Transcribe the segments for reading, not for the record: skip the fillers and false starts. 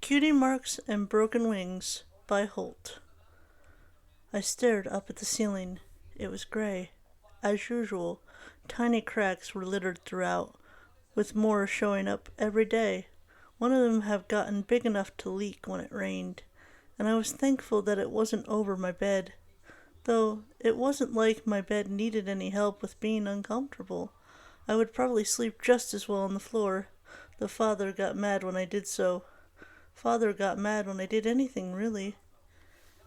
Cutie Marks and Broken Wings by Holt. I stared up at the ceiling. It was gray. As usual, tiny cracks were littered throughout, with more showing up every day. One of them had gotten big enough to leak when it rained, and I was thankful that it wasn't over my bed. Though it wasn't like my bed needed any help with being uncomfortable. I would probably sleep just as well on the floor. The father got mad when I did so. Father got mad when I did anything, really.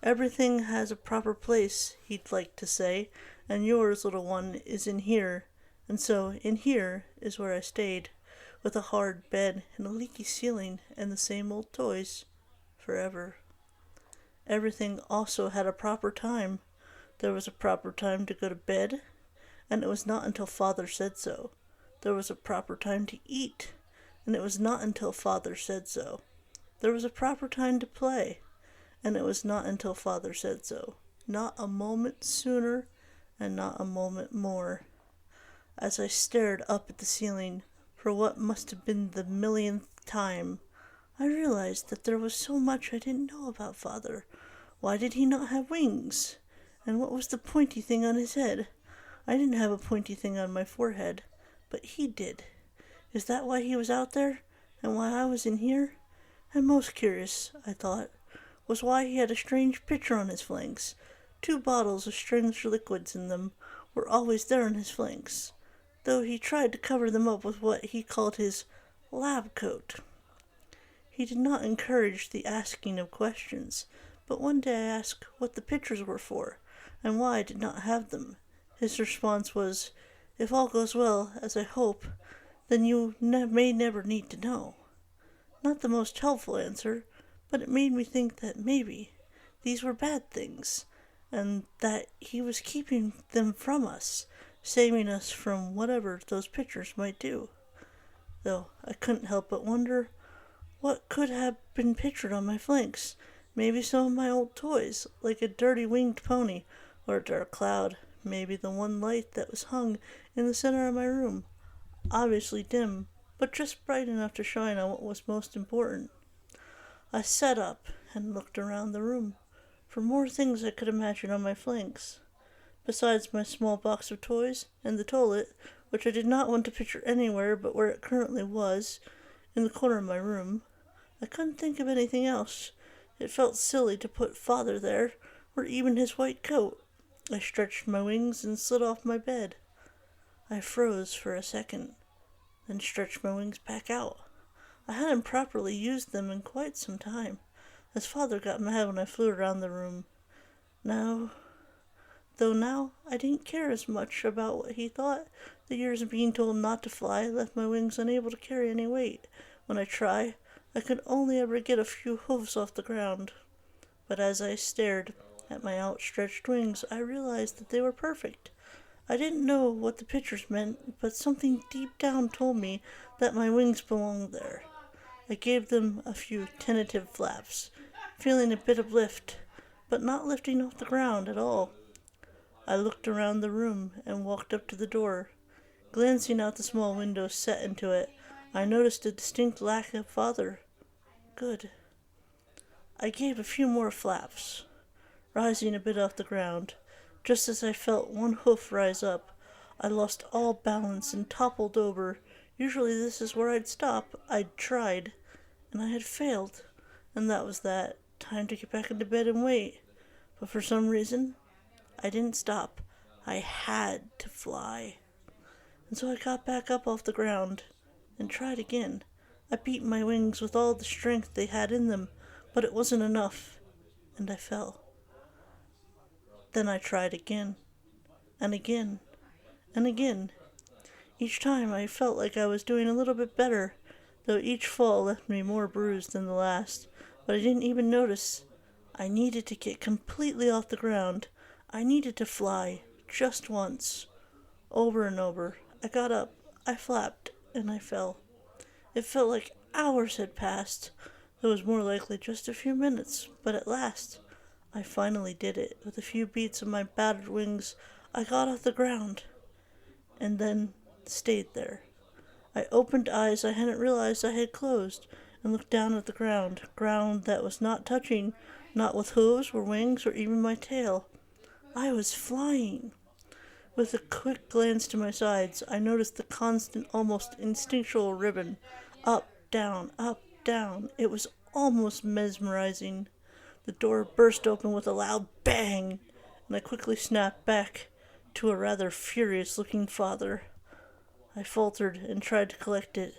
Everything has a proper place, he'd like to say, and yours, little one, is in here. And so, in here is where I stayed, with a hard bed and a leaky ceiling and the same old toys. Forever. Everything also had a proper time. There was a proper time to go to bed, and it was not until Father said so. There was a proper time to eat, and it was not until Father said so. There was a proper time to play, and it was not until Father said so. Not a moment sooner, and not a moment more. As I stared up at the ceiling, for what must have been the millionth time, I realized that there was so much I didn't know about Father. Why did he not have wings? And what was the pointy thing on his head? I didn't have a pointy thing on my forehead, but he did. Is that why he was out there, and why I was in here? And most curious, I thought, was why he had a strange picture on his flanks. 2 bottles of strange liquids in them were always there on his flanks, though he tried to cover them up with what he called his lab coat. He did not encourage the asking of questions, but one day I asked what the pictures were for, and why I did not have them. His response was, "If all goes well, as I hope, then you may never need to know." Not the most helpful answer, but it made me think that maybe these were bad things, and that he was keeping them from us, saving us from whatever those pictures might do. Though I couldn't help but wonder what could have been pictured on my flanks. Maybe some of my old toys, like a dirty winged pony or a dark cloud. Maybe the one light that was hung in the center of my room, obviously dim, but just bright enough to shine on what was most important. I sat up and looked around the room for more things I could imagine on my flanks. Besides my small box of toys and the toilet, which I did not want to picture anywhere but where it currently was, in the corner of my room, I couldn't think of anything else. It felt silly to put Father there, or even his white coat. I stretched my wings and slid off my bed. I froze for a second, then stretched my wings back out. I hadn't properly used them in quite some time, as Father got mad when I flew around the room. Now I didn't care as much about what he thought. The years of being told not to fly left my wings unable to carry any weight. When I tried, I could only ever get a few hoofs off the ground. But as I stared at my outstretched wings, I realized that they were perfect. I didn't know what the pictures meant, but something deep down told me that my wings belonged there. I gave them a few tentative flaps, feeling a bit of lift, but not lifting off the ground at all. I looked around the room and walked up to the door. Glancing out the small window set into it, I noticed a distinct lack of Father. Good. I gave a few more flaps, rising a bit off the ground. Just as I felt one hoof rise up, I lost all balance and toppled over. Usually this is where I'd stop. I'd tried, and I had failed, and that was that. Time to get back into bed and wait. But for some reason, I didn't stop. I had to fly. And so I got back up off the ground and tried again. I beat my wings with all the strength they had in them, but it wasn't enough, and I fell. Then I tried again, and again, and again. Each time I felt like I was doing a little bit better, though each fall left me more bruised than the last. But I didn't even notice. I needed to get completely off the ground. I needed to fly, just once. Over and over. I got up, I flapped, and I fell. It felt like hours had passed. It was more likely just a few minutes, but at last I finally did it. With a few beats of my battered wings, I got off the ground, and then stayed there. I opened eyes I hadn't realized I had closed, and looked down at the ground that was not touching, not with hooves or wings or even my tail. I was flying. With a quick glance to my sides, I noticed the constant, almost instinctual ribbon. Up, down, up, down. It was almost mesmerizing. The door burst open with a loud bang, and I quickly snapped back to a rather furious-looking father. I faltered and tried to collect it,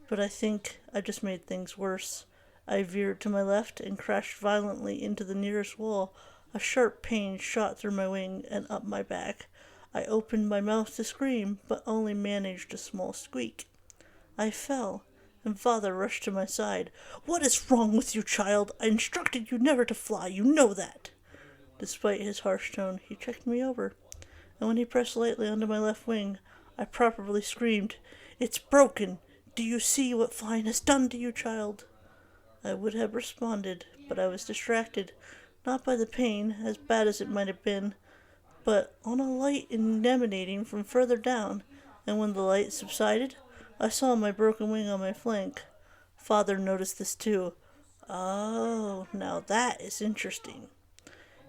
but I think I just made things worse. I veered to my left and crashed violently into the nearest wall. A sharp pain shot through my wing and up my back. I opened my mouth to scream, but only managed a small squeak. I fell, and father rushed to my side. "What is wrong with you, child? I instructed you never to fly, you know that." Despite his harsh tone, he checked me over, and when he pressed lightly onto my left wing, I properly screamed, "It's broken! Do you see what flying has done to you, child?" I would have responded, but I was distracted, not by the pain, as bad as it might have been, but on a light emanating from further down, and when the light subsided, I saw my broken wing on my flank. Father noticed this too. "Oh, now that is interesting."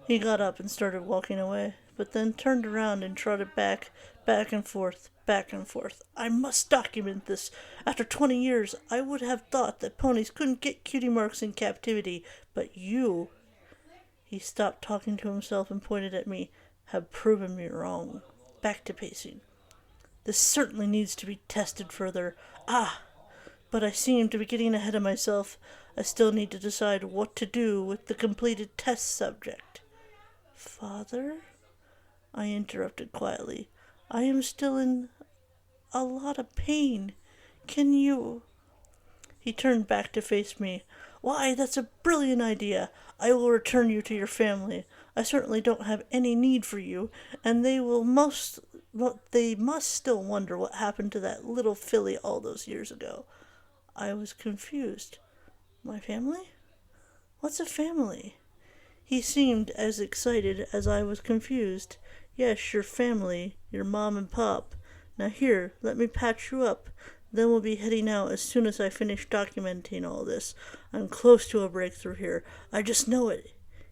He got up and started walking away, but then turned around and trotted back and forth, back and forth. "I must document this. After 20 years, I would have thought that ponies couldn't get cutie marks in captivity, but you—" He stopped talking to himself and pointed at me. "Have proven me wrong." Back to pacing. "This certainly needs to be tested further. But I seem to be getting ahead of myself. I still need to decide what to do with the completed test subject." "Father?" I interrupted quietly. "I am still in a lot of pain. Can you—" He turned back to face me. "Why, that's a brilliant idea. I will return you to your family. I certainly don't have any need for you, and they must still wonder what happened to that little filly all those years ago." I was confused. "My family? What's a family?" He seemed as excited as I was confused. "Yes, your family, your mom and pop. Now here, let me patch you up. Then we'll be heading out as soon as I finish documenting all this. I'm close to a breakthrough here. I just know it."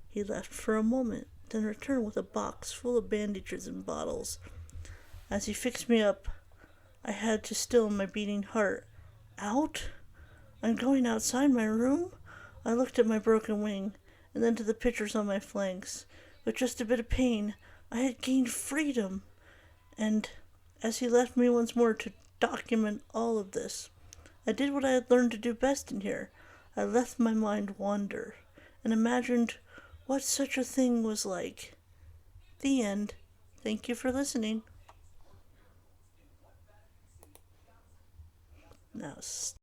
He left for a moment, then returned with a box full of bandages and bottles. As he fixed me up, I had to still my beating heart. "Out? I'm going outside my room?" I looked at my broken wing, and then to the pictures on my flanks. With just a bit of pain, I had gained freedom. And as he left me once more to document all of this, I did what I had learned to do best in here. I let my mind wander, and imagined what such a thing was like. The end. Thank you for listening. Now